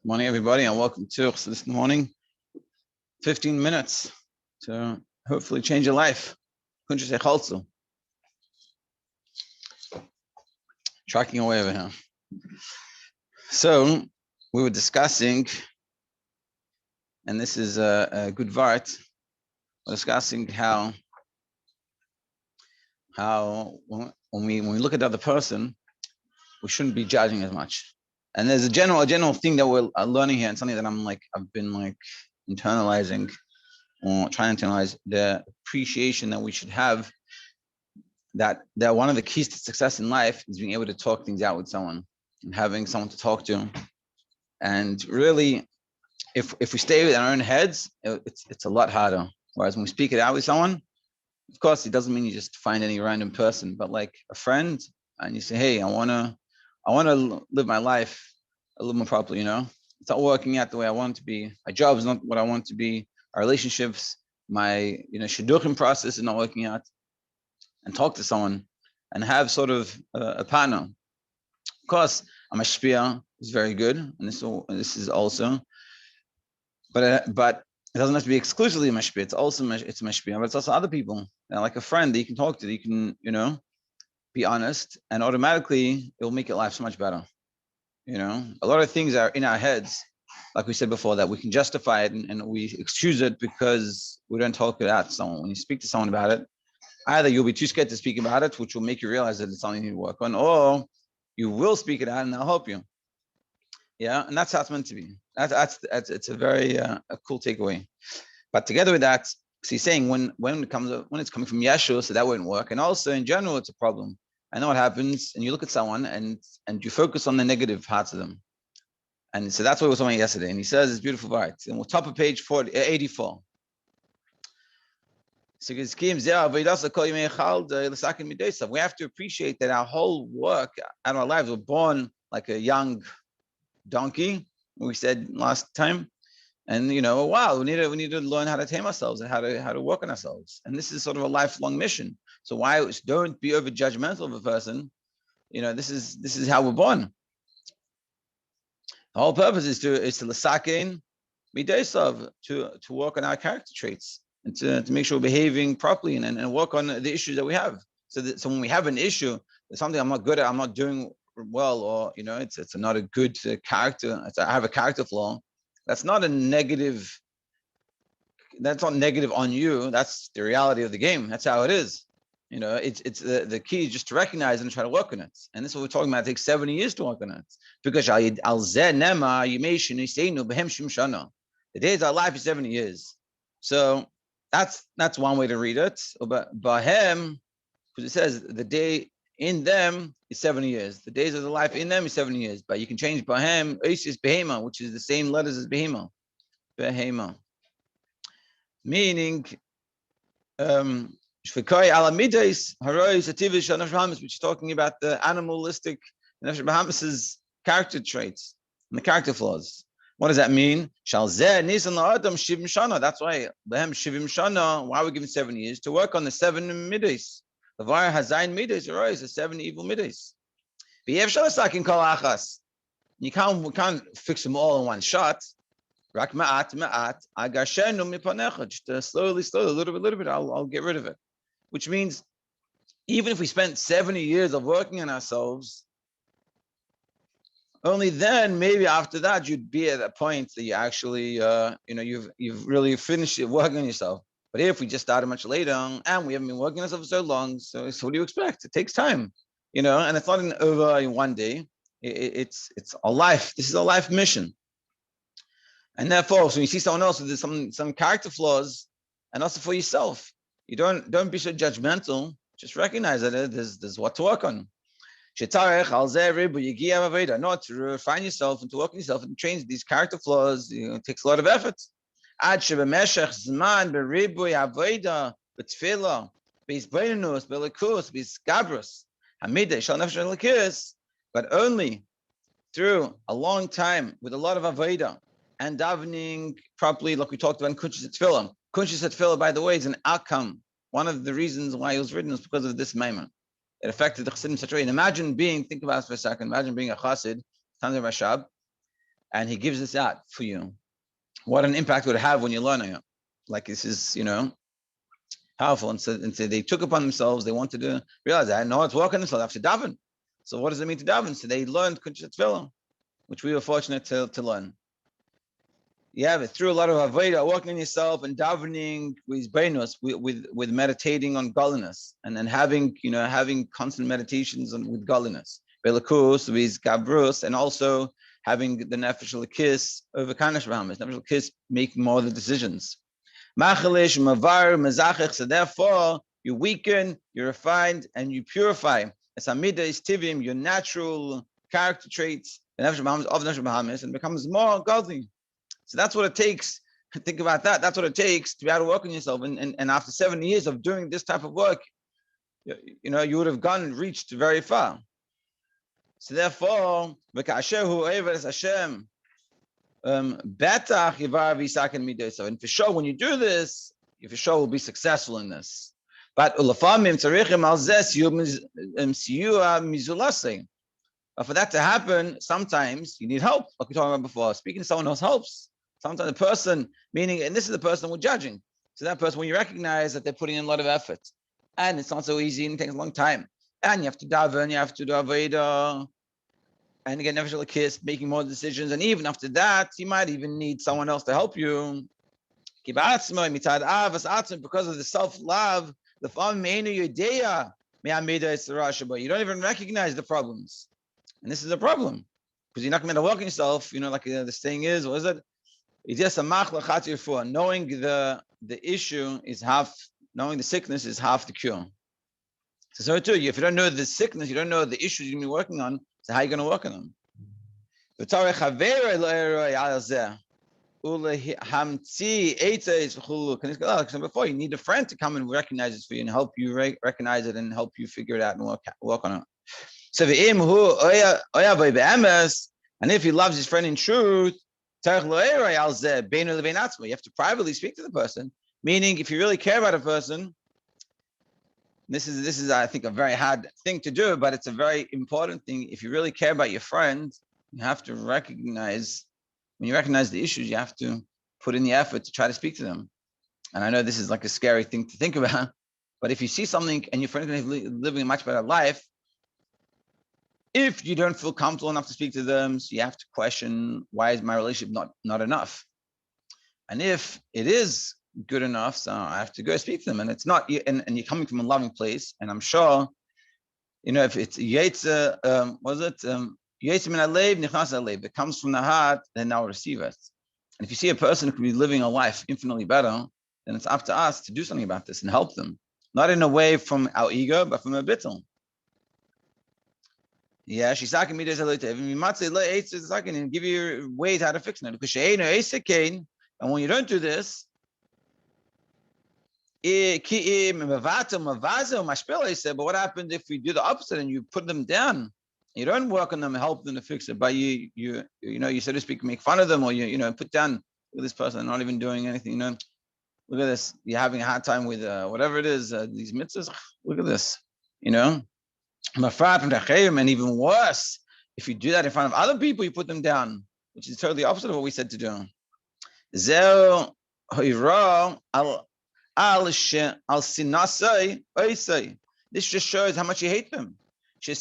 Morning, everybody, and welcome to this morning. 15 minutes to hopefully change your life. Kuntres Heichaltzu. Tracking away over here. So we were discussing, and this is a good vart. We're discussing how when we look at the other person, we shouldn't be judging as much. And there's a general thing that we're learning here, and something that I've been internalizing or trying to internalize, the appreciation that we should have, that one of the keys to success in life is being able to talk things out with someone and having someone to talk to. And really, if we stay with our own heads, it's a lot harder. Whereas when we speak it out with someone, of course, it doesn't mean you just find any random person, but like a friend, and you say, hey, I want to live my life a little more properly, It's not working out the way I want it to be. My job is not what I want it to be. Our relationships, my, shidduchim process is not working out. And talk to someone and have sort of a partner. Of course, a mashpia is very good, and this is also, but it doesn't have to be exclusively a mashpia. It's mashpia, but it's also other people, like a friend that you can talk to, that you can, be honest, and automatically it will make your life so much better. A lot of things are in our heads, like we said before, that we can justify it and we excuse it because we don't talk it out to someone. When you speak to someone about it, either you'll be too scared to speak about it, which will make you realize that it's something you need to work on, or you will speak it out and they'll help you. Yeah, and that's how it's meant to be. It's a very a cool takeaway. But together with that, so he's saying when it's coming from Yeshua, so that won't work. And also in general, it's a problem. I know what happens, and you look at someone and you focus on the negative parts of them. And so that's what we were talking about yesterday. And he says it's beautiful right. And we'll top of page 84. So we have to appreciate that our whole work and our lives were born like a young donkey, we said last time. And wow, we need to learn how to tame ourselves and how to work on ourselves. And this is sort of a lifelong mission. So don't be over judgmental of a person. This is how we're born. The whole purpose is to l'sakein mideisav, to work on our character traits and to make sure we're behaving properly and work on the issues that we have. So when we have an issue, there's something I'm not good at, I'm not doing well, or it's not a good character. I have a character flaw. That's not a negative. That's not negative on you. That's the reality of the game. That's how it is. It's the key is just to recognize and try to work on it. And this is what we're talking about. It takes 70 years to work on it. Because the days of our life is 70 years. So that's one way to read it. But Bahem, because it says the day in them is 70 years. The days of the life in them is 70 years. But you can change Bahem, is Behema, which is the same letters as Behema. Behema. Meaning, which is talking about the animalistic Nefesh Bahamas's character traits and the character flaws. What does that mean? That's why why we're given 7 years to work on the 7 middays. The Var Hazayin middays arise, the 7 evil middays. We can't fix them all in one shot. Slowly, a little bit, I'll get rid of it. Which means, even if we spent 70 years of working on ourselves, only then, maybe after that, you'd be at a point that you actually, you've really finished working on yourself. But if we just started much later and we haven't been working on ourselves for so long, so what do you expect? It takes time, and it's not over in one day. It's a life. This is a life mission. And therefore, so when you see someone else with some character flaws, and also for yourself, you don't be so judgmental. Just recognize that there's what to work on. Not to refine yourself and to work on yourself and change these character flaws. It takes a lot of effort. But only through a long time with a lot of avodah and davening properly, like we talked about in Kuntres Heichaltzu. Kuntres Heichaltzu, by the way, is an outcome. One of the reasons why it was written is because of this maimon. It affected the Chassidim in such a way. And think about it for a second, imagine being a Chassid, time of Rashab, and he gives this out for you, what an impact it would have when you're learning it. Like this is, powerful. And so they took upon themselves, they wanted to realize that, no, it's walking themselves, they have to daven. So what does it mean to daven? So they learned Kuntres Heichaltzu, which we were fortunate to learn. Yeah, but through a lot of avodah, working on yourself and davening with beinus, with meditating on godliness, and then having constant meditations with godliness, belakus with gabrus, and also having the nefesh l'kis over kanash v'hamas, nefesh l'kis making more of the decisions. Machalish mavar mezachich. So therefore, you weaken, you refine, and you purify. As amidas tivim, your natural character traits, the nefesh v'hamas of nefesh v'hamas, and becomes more godly. So that's what it takes. Think about that. That's what it takes to be able to work on yourself. And after 7 years of doing this type of work, you would have reached very far. So therefore, Hashem, and for sure, when you do this, you for sure will be successful in this. But for that to happen, sometimes you need help, like we talked about before. Speaking to someone else helps. Sometimes the person, meaning, and this is the person we're judging. So that person, when you recognize that they're putting in a lot of effort, and it's not so easy and it takes a long time, and you have to daven, you have to do avodah, and again, nefesh l'kis, making more decisions, and even after that, you might even need someone else to help you. Because of the self-love, the you don't even recognize the problems, and this is a problem because you're not going to work on yourself. Like the saying is, what is it? Knowing the issue is half, knowing the sickness is half the cure. So too, if you don't know the sickness, you don't know the issues you're going to be working on, so how are you going to work on them? Before, you need a friend to come and recognize it for you and help you recognize it and help you figure it out and work on it. So and if he loves his friend in truth, you have to privately speak to the person. Meaning, if you really care about a person, this is I think a very hard thing to do, but it's a very important thing. If you really care about your friend, you have to recognize, when you recognize the issues, you have to put in the effort to try to speak to them. And I know this is like a scary thing to think about, but if you see something and your friend is living a much better life, if you don't feel comfortable enough to speak to them, so you have to question, why is my relationship not enough? And if it is good enough, so I have to go speak to them. And it's not, and you're coming from a loving place, and I'm sure, if it's Yetzer, Yetzer min halev nichnas halev, it comes from the heart, then I'll receive it. And if you see a person who could be living a life infinitely better, then it's up to us to do something about this and help them. Not in a way from our ego, but from a bittul. Yeah, she's talking me and give you ways how to fix it. And when you don't do this, but what happens if we do the opposite and you put them down? You don't work on them and help them to fix it, but you so to speak, make fun of them, or you put down, look at this person, not even doing anything. Look at this. You're having a hard time with whatever it is, these mitzvahs. Look at this. And even worse, if you do that in front of other people, you put them down, which is totally opposite of what we said to do. This just shows how much you hate them. You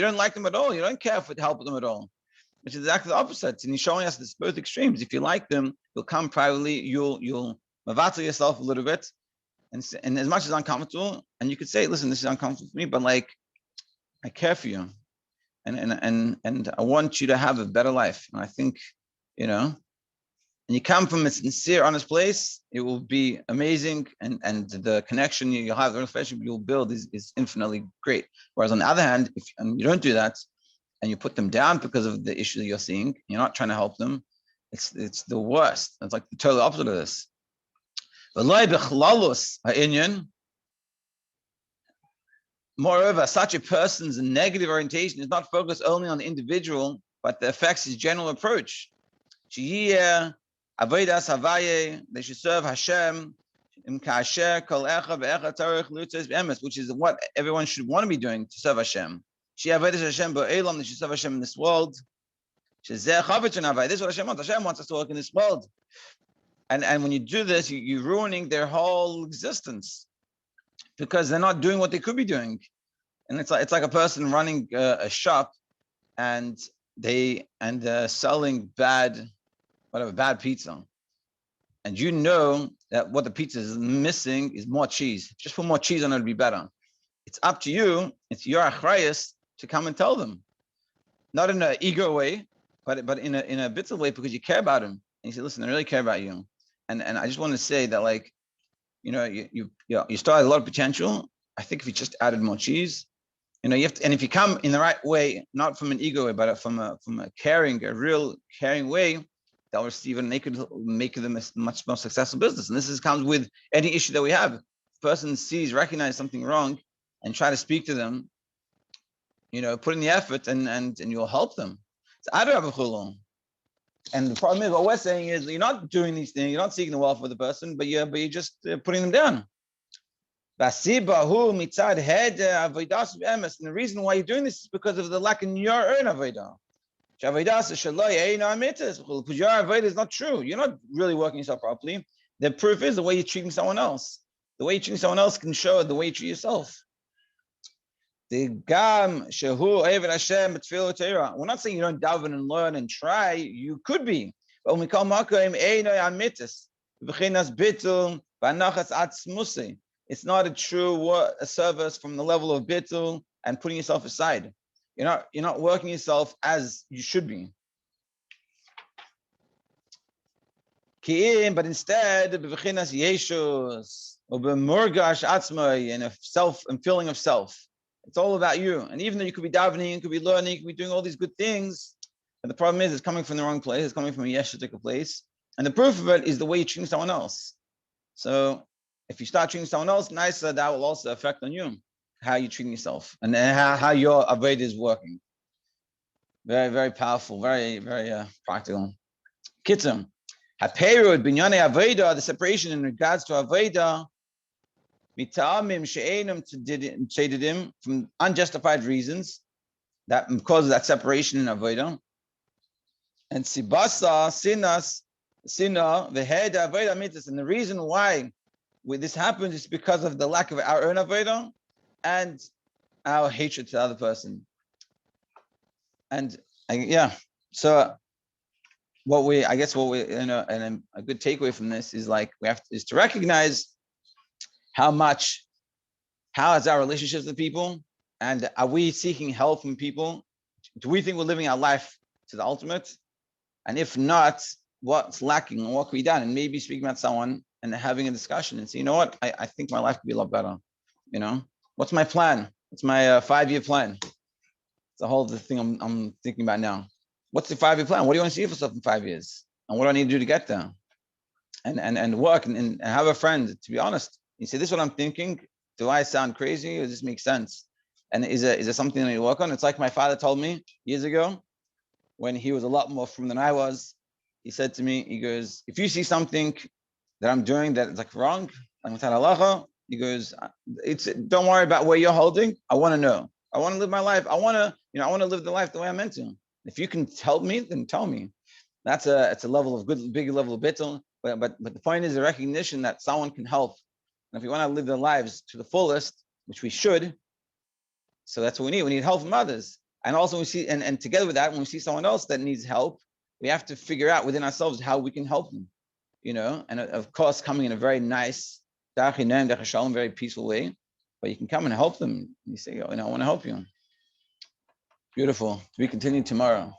don't like them at all. You don't care if it helps them at all, which is exactly the opposite. And he's showing us this both extremes. If you like them, you'll come privately, you'll mavatal yourself a little bit, and as much as uncomfortable, and you could say, listen, this is uncomfortable for me, but like, I care for you, and I want you to have a better life. And I think, and you come from a sincere, honest place, it will be amazing, and the connection you'll have, the relationship you'll build is infinitely great. Whereas on the other hand, if you don't do that, and you put them down because of the issue that you're seeing, you're not trying to help them, it's the worst. It's like the total opposite of this. Moreover, such a person's negative orientation is not focused only on the individual, but the affects his general approach. They should serve Hashem, which is what everyone should want to be doing, to serve Hashem. She avodas Hashem ba'elam, that she serve Hashem in this world. This is what Hashem wants. Hashem wants us to work in this world. And when you do this, you're ruining their whole existence because they're not doing what they could be doing. And it's like a person running a shop and selling bad pizza. And you know that what the pizza is missing is more cheese. Just put more cheese on it, it'll be better. It's up to you. It's your achrayus to come and tell them. Not in an ego way, but in a bit of way because you care about them. And you say, listen, I really care about you. And I just want to say that, like, you started a lot of potential. I think if you just added more cheese, you have to, and if you come in the right way, not from an ego way, but from a real caring way, they'll receive it and they could make them a much more successful business. And this comes with any issue that we have. If the person recognize something wrong and try to speak to them, put in the effort and you'll help them. And the problem is, what we're saying is, you're not doing these things, you're not seeking the welfare of the person, but you're just putting them down. And the reason why you're doing this is because of the lack in your own avodah. Because your avodah is not true. You're not really working yourself properly. The proof is the way you're treating someone else. The way you're treating someone else can show the way you treat yourself. We're not saying you don't daven and learn and try. You could be. But when we call makom, it's not a true service from the level of bittul and putting yourself aside. You're not working yourself as you should be. But instead, in a feeling of self. It's all about you. And even though you could be davening, you could be learning, you could be doing all these good things, but the problem is it's coming from the wrong place. It's coming from a yeshitika place. And the proof of it is the way you're treating someone else. So if you start treating someone else nicer, that will also affect on you, how you're treating yourself and how your avodah is working. Very, very powerful, very, very practical. Kitzum, haperud binyane avodah, the separation in regards to avodah, from unjustified reasons that causes that separation in avodah, and sibasa sinna v'hed avodah mitzvahs, and the reason why this happens is because of the lack of our own avodah and our hatred to the other person. And so what we and a good takeaway from this is is to recognize how is our relationships with people, and are we seeking help from people? Do we think we're living our life to the ultimate? And if not, what's lacking and what can be done? And maybe speaking about someone and having a discussion and say, you know what, I think my life could be a lot better. What's my plan? What's my 5-year plan? It's the whole thing I'm thinking about now. What's the 5-year plan? What do you want to see for yourself in 5 years? And what do I need to do to get there? And work and have a friend, to be honest. You say, this is what I'm thinking. Do I sound crazy or does this make sense? And is there something that you work on? It's like my father told me years ago when he was a lot more from than I was. He said to me, he goes, if you see something that I'm doing that is wrong, like halacha, he goes, don't worry about where you're holding. I want to know. I want to live my life. I want to live the life the way I'm meant to. If you can help me, then tell me. It's a level of good, big level of bittul. But the point is the recognition that someone can help. And if we want to live their lives to the fullest, which we should, so that's what we need. We need help from others. And also we see, and together with that, when we see someone else that needs help, we have to figure out within ourselves how we can help them, and of course, coming in a very nice, very peaceful way, but you can come and help them. You say, I want to help you. Beautiful. To be continued tomorrow.